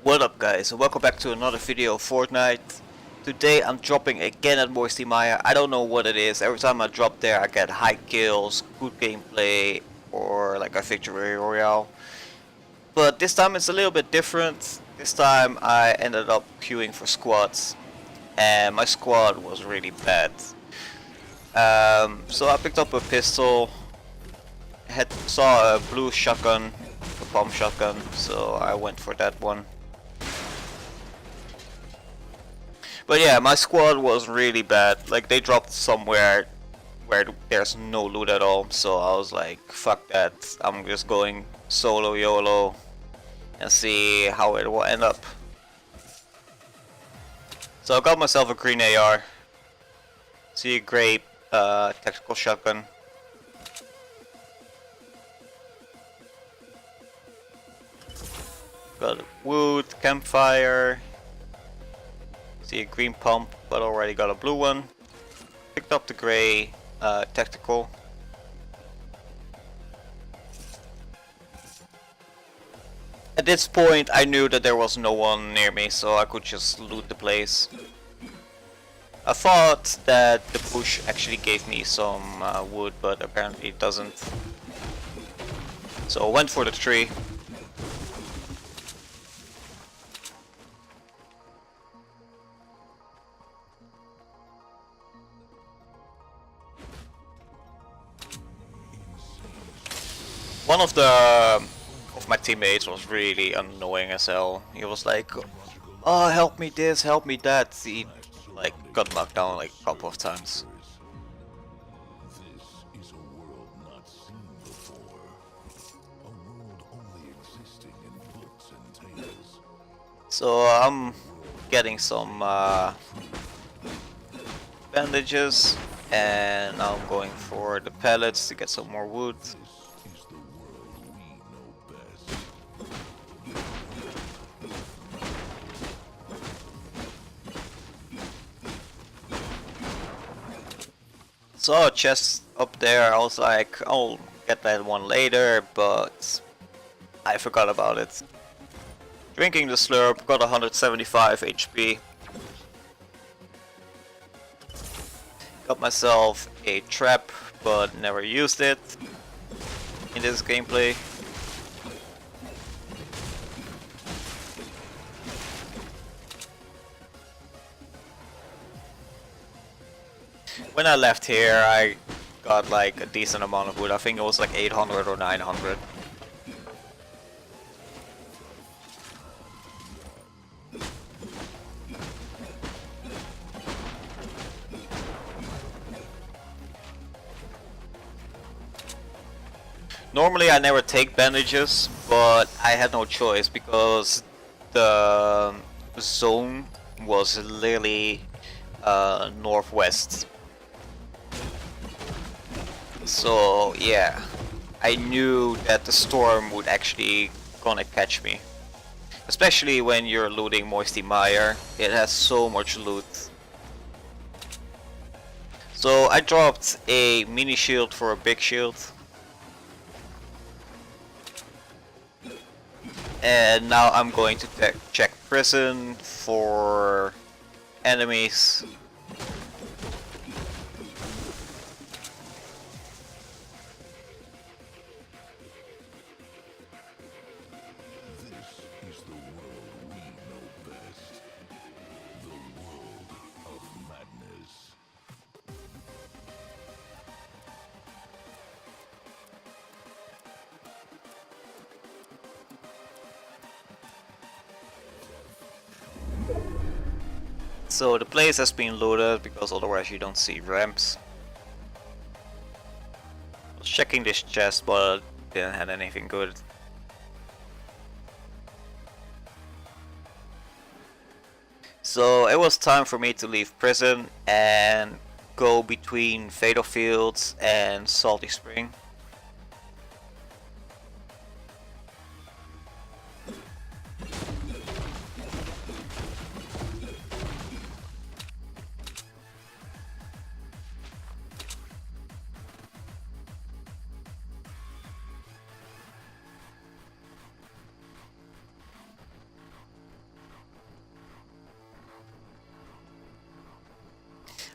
What up guys, and welcome back to another video of Fortnite. Today I'm dropping again at Moisty Maya. I don't know what it is, every time I drop there I get high kills, good gameplay, or like a victory royale. But this time it's a little bit different. This time I ended up queuing for squads, and my squad was really bad. So I picked up a pistol, saw a blue shotgun, a pump shotgun, so I went for that one. But yeah, my squad was really bad. Like, they dropped somewhere where there's no loot at all. So I was like, fuck that. I'm just going solo YOLO and see how it will end up. So I got myself a green AR. See a gray tactical shotgun. Got a wood, campfire. See a green pump, but already got a blue one. Picked up the gray tactical. At this point I knew that there was no one near me, so I could just loot the place. I thought that the bush actually gave me some wood, but apparently it doesn't. So I went for the tree. One of my teammates was really annoying as hell. He was like, "Oh, help me this, help me that." He like got knocked down like a couple of times. This is a world not seen before. A world only existing in books and tales. So I'm getting some bandages, and now I'm going for the pellets to get some more wood. Saw a chest up there. I was like, I'll get that one later, but I forgot about it. Drinking the slurp, got 175 HP. Got myself a trap, but never used it in this gameplay. When I left here, I got like a decent amount of wood. I think it was like 800 or 900. Normally I never take bandages, but I had no choice because the zone was literally northwest. So yeah, I knew that the storm would actually gonna catch me. Especially when you're looting Moisty Mire, it has so much loot. So I dropped a mini shield for a big shield. And now I'm going to check prison for enemies. So the place has been looted because otherwise you don't see ramps. I was checking this chest but didn't have anything good. So it was time for me to leave prison and go between Fatal Fields and Salty Spring.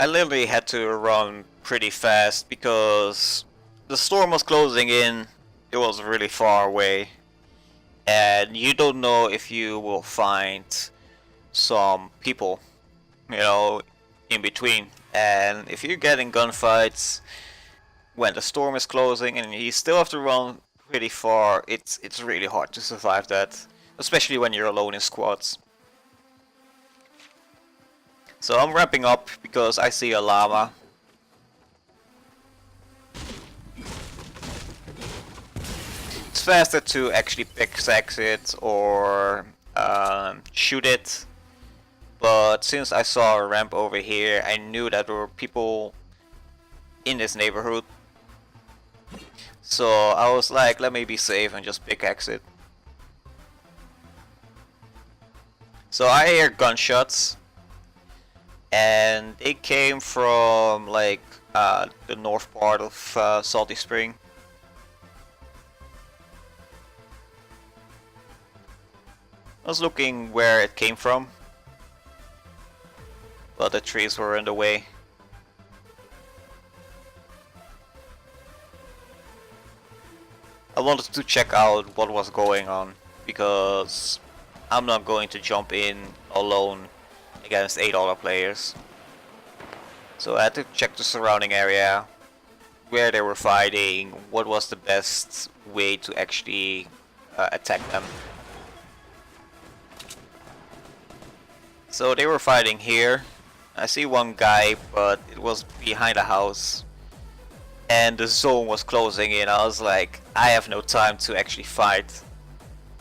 I literally had to run pretty fast because the storm was closing in. It was really far away, and you don't know if you will find some people, you know, in between. And if you get in gunfights when the storm is closing and you still have to run pretty far, it's really hard to survive that, especially when you're alone in squads. So I'm ramping up because I see a llama. It's faster to actually pickaxe it or shoot it, but since I saw a ramp over here, I knew that there were people in this neighborhood. So I was like, let me be safe and just pickaxe it. So I hear gunshots, and they came from like the north part of Salty Spring. I was looking where it came from, but the trees were in the way. I wanted to check out what was going on because I'm not going to jump in alone against 8 other players. So I had to check the surrounding area, where they were fighting, what was the best way to actually attack them. So they were fighting here. I see one guy, but it was behind a house. And the zone was closing in. I was like, I have no time to actually fight.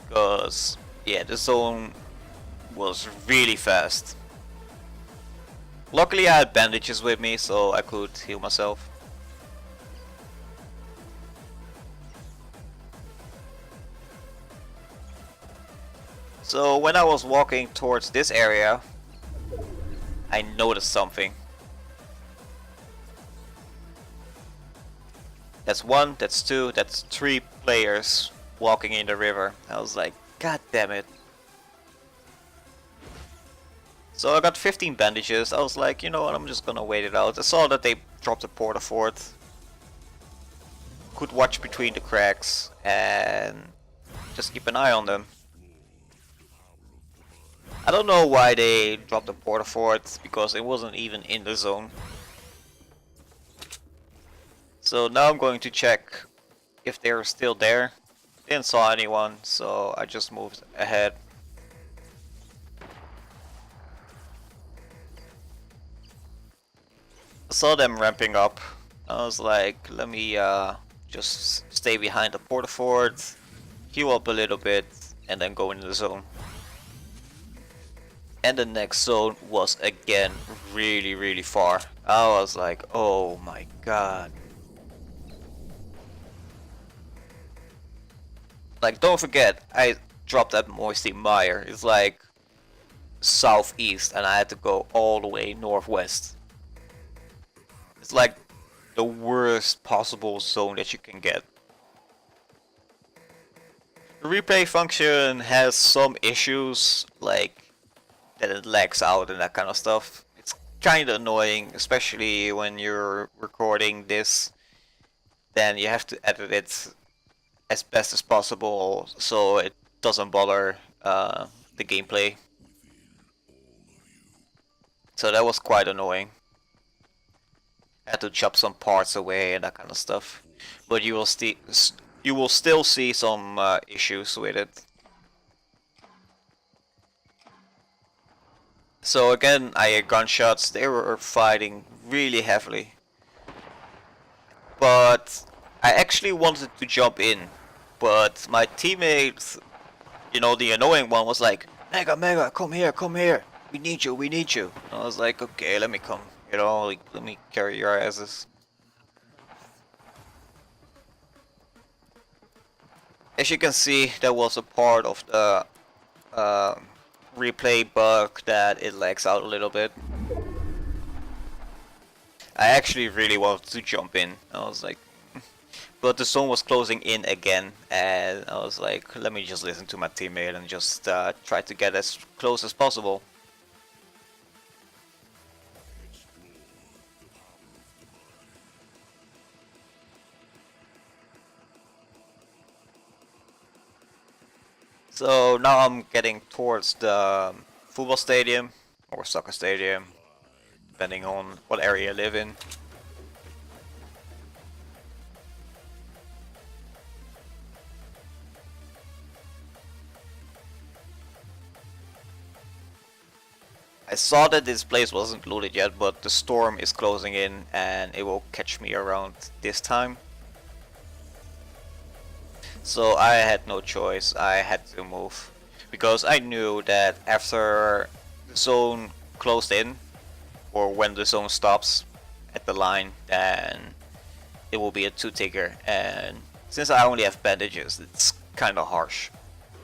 Because, yeah, the zone was really fast. Luckily I had bandages with me, so I could heal myself. So when I was walking towards this area, I noticed something. That's one, that's two, that's three players walking in the river. I was like, god damn it. So I got 15 bandages. I was like, you know what, I'm just gonna wait it out. I saw that they dropped a porta fort. Could watch between the cracks and just keep an eye on them. I don't know why they dropped the porta fort, because it wasn't even in the zone. So now I'm going to check if they're still there. Didn't saw anyone, so I just moved ahead. I saw them ramping up. I was like, let me just stay behind the porta fort, heal up a little bit, and then go into the zone. And the next zone was again really far. I was like, oh my god. Like, don't forget, I dropped at Moisty Mire. It's like southeast, and I had to go all the way northwest. It's like the worst possible zone that you can get. The replay function has some issues, like that it lags out and that kind of stuff. It's kind of annoying, especially when you're recording this. Then you have to edit it as best as possible so it doesn't bother the gameplay. So that was quite annoying. I had to chop some parts away and that kind of stuff. But you will still see some issues with it. So again, I hear gunshots. They were fighting really heavily. But I actually wanted to jump in. But my teammate, you know, the annoying one, was like, Mega, come here. We need you. And I was like, okay, let me come. You know, like, let me carry your asses. As you can see, that was a part of the replay bug that it lags out a little bit. I actually really wanted to jump in. I was like, but the zone was closing in again, and I was like, let me just listen to my teammate and just try to get as close as possible. So now I'm getting towards the football stadium or soccer stadium, depending on what area you live in. I saw that this place wasn't looted yet, but the storm is closing in and it will catch me around this time. So I had no choice, I had to move. Because I knew that after the zone closed in, or when the zone stops at the line, then it will be a 2-ticker. And since I only have bandages, it's kinda harsh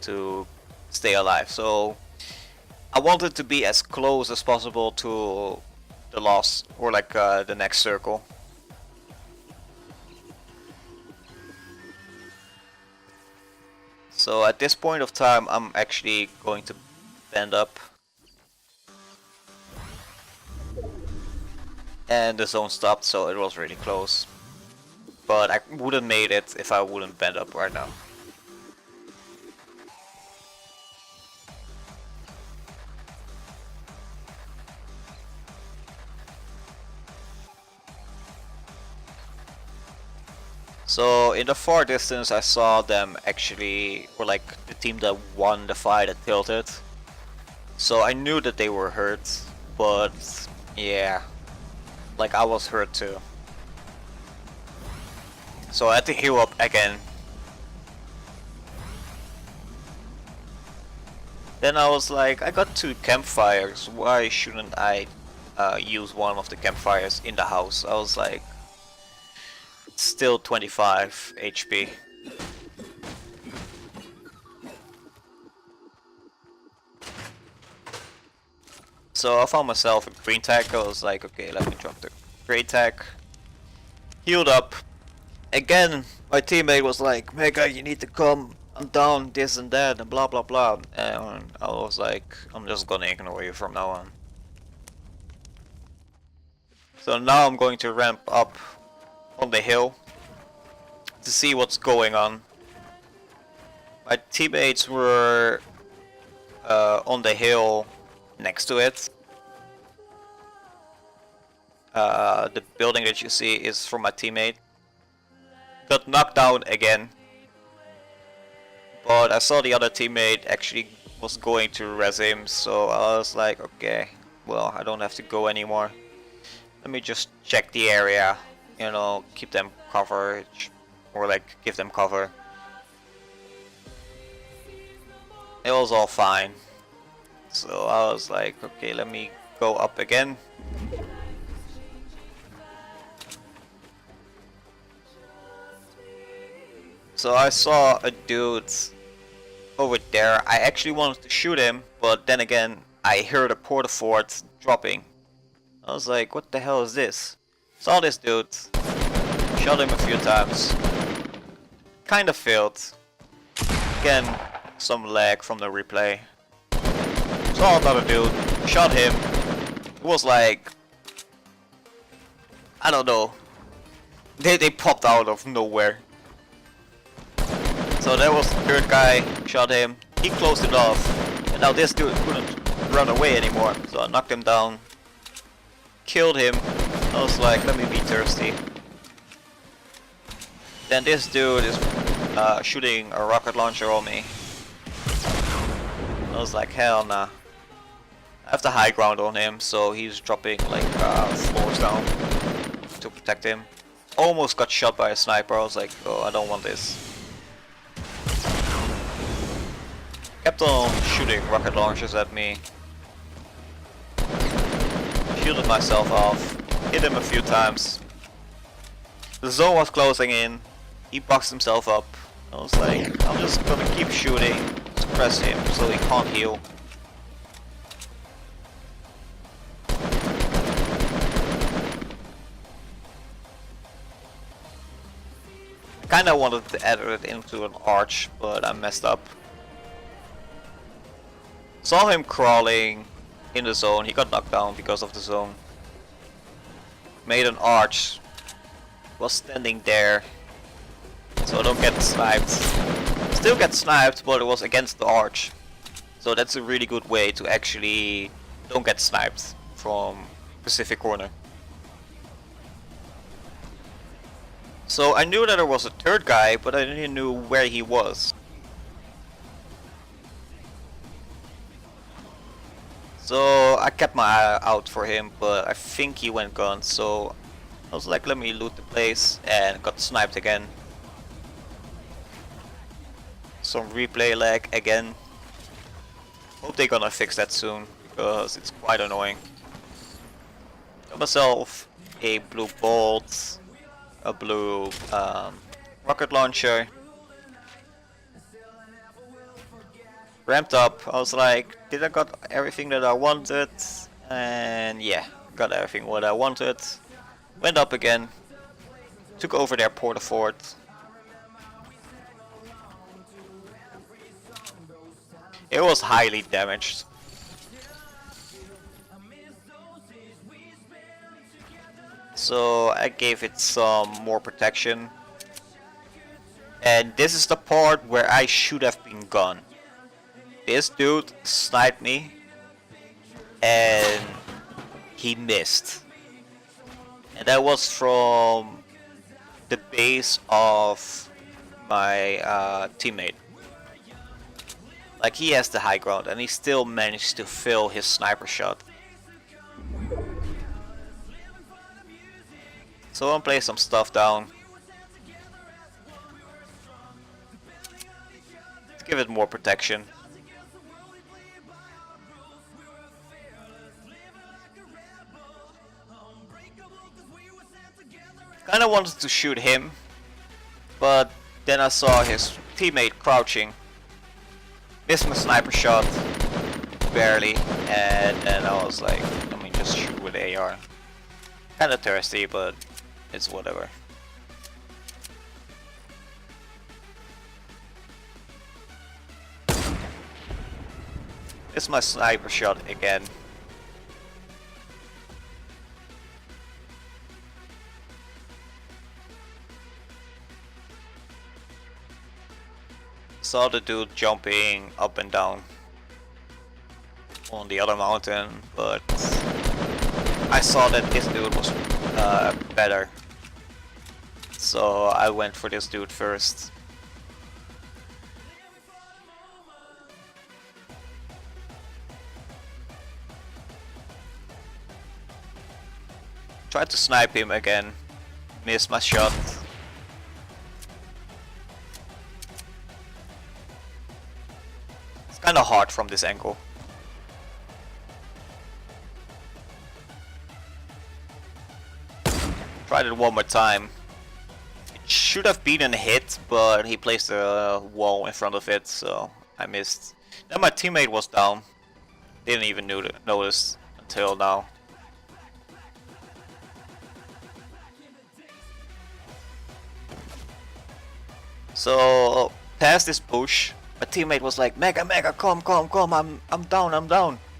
to stay alive. So I wanted to be as close as possible to the loss, or like the next circle. So at this point of time, I'm actually going to bend up. And the zone stopped, so it was really close. But I wouldn't made it if I wouldn't bend up right now. So in the far distance I saw them actually were like the team that won the fight at Tilted. So I knew that they were hurt, but yeah, like I was hurt too. So I had to heal up again. Then I was like, I got 2 campfires, why shouldn't I use one of the campfires in the house? I was like, still 25 HP. So I found myself a green tag. I was like, okay, let me drop the green tag. Healed up. Again, my teammate was like, Mega, you need to come. I'm down, this and that, and blah blah blah. And I was like, I'm just gonna ignore you from now on. So now I'm going to ramp up on the hill to see what's going on. My teammates were on the hill next to it. The building that you see is from my teammate. Got knocked down again. But I saw the other teammate actually was going to res him, so I was like, okay, well, I don't have to go anymore. Let me just check the area, you know, keep them coverage, or like give them cover. It was all fine. So I was like, okay, let me go up again. So I saw a dude over there. I actually wanted to shoot him, but then again, I heard a porta fort dropping. I was like, what the hell is this? Saw this dude, shot him a few times. Kinda failed. Again, some lag from the replay. Saw another dude, shot him. It was like, I don't know. They popped out of nowhere. So there was the third guy, shot him. He closed it off. And now this dude couldn't run away anymore. So I knocked him down. Killed him. I was like, let me be thirsty. Then this dude is shooting a rocket launcher on me. I was like, hell nah. I have the high ground on him, so he's dropping like floors down to protect him. Almost got shot by a sniper. I was like, oh, I don't want this. Kept on shooting rocket launchers at me. Shielded myself off. Hit him a few times. The zone was closing in. He boxed himself up. I was like, I'm just gonna keep shooting, suppress him so he can't heal. I kinda wanted to edit it into an arch, but I messed up. Saw him crawling in the zone. He got knocked down because of the zone. Made an arch. Was standing there, so I don't get sniped. still get sniped, but it was against the arch. So that's a really good way to actually don't get sniped from Pacific corner. So I knew that there was a third guy, but I didn't know where he was. So I kept my eye out for him, but I think he went gone. So I was like, let me loot the place, and got sniped again. Some replay lag again. Hope they're gonna fix that soon, because it's quite annoying. Got myself a blue bolt, a blue rocket launcher. Ramped up. I was like, did I got everything that I wanted? And yeah, got everything what I wanted. Went up again. Took over their porta fort. It was highly damaged. So I gave it some more protection. And this is the part where I should have been gone. This dude sniped me and he missed. And that was from the base of my teammate. Like, he has the high ground and he still managed to fill his sniper shot. So I'm playing some stuff down. Let's give it more protection. Kinda wanted to shoot him, but then I saw his teammate crouching. Missed my sniper shot, barely, and then I was like, let me just shoot with AR. Kinda thirsty, but it's whatever. Missed my sniper shot again. Saw the dude jumping up and down on the other mountain, but I saw that this dude was better, so I went for this dude first. Tried to snipe him again, missed my shot. Kinda hard from this angle. Tried it one more time. It should have been a hit, but he placed a wall in front of it, so I missed. Then my teammate was down. Didn't even notice until now. So past this bush, my teammate was like, Mega, come, I'm down. And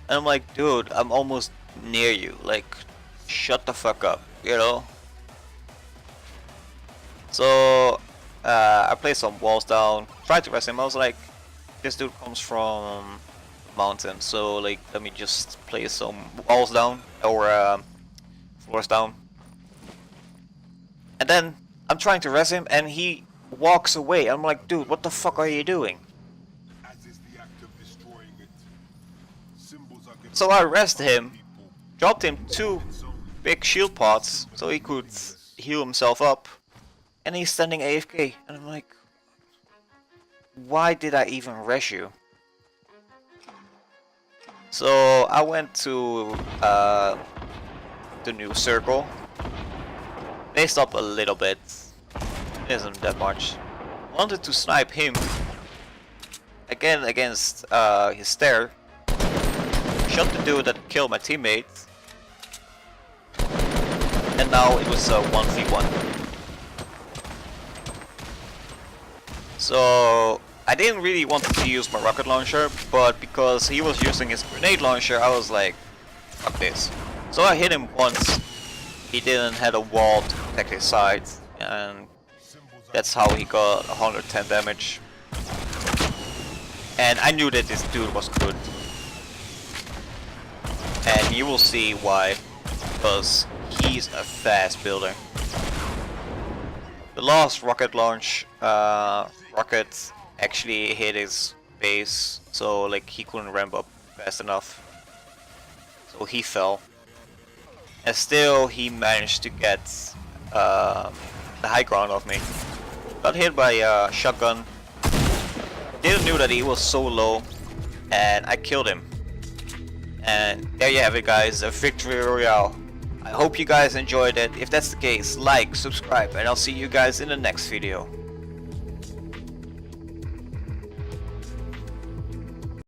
I'm like, dude, I'm almost near you. Like, shut the fuck up, you know? So, I placed some walls down, tried to rest him. I was like, this dude comes from the mountain, so like, let me just place some walls down, or floors down. And then, I'm trying to rest him, and he walks away. I'm like, dude, what the fuck are you doing? So I rested him, dropped him 2 big shield pots so he could heal himself up, and he's standing AFK, and I'm like, why did I even res you? So I went to the new circle, based up a little bit, it isn't that much. Wanted to snipe him again against his stair. Shot the dude that killed my teammate, and now it was a 1v1. So I didn't really want to use my rocket launcher, but because he was using his grenade launcher, I was like, fuck this. So I hit him once. He didn't have a wall to protect his side, and that's how he got 110 damage. And I knew that this dude was good. And you will see why. Because he's a fast builder. The last rocket launch, rocket actually hit his base, so like he couldn't ramp up fast enough. So he fell. And still he managed to get the high ground of me. Got hit by a shotgun. Didn't knew that he was so low, and I killed him. And there you have it, guys, a victory royale. I hope you guys enjoyed it. If that's the case, like, subscribe, and I'll see you guys in the next video.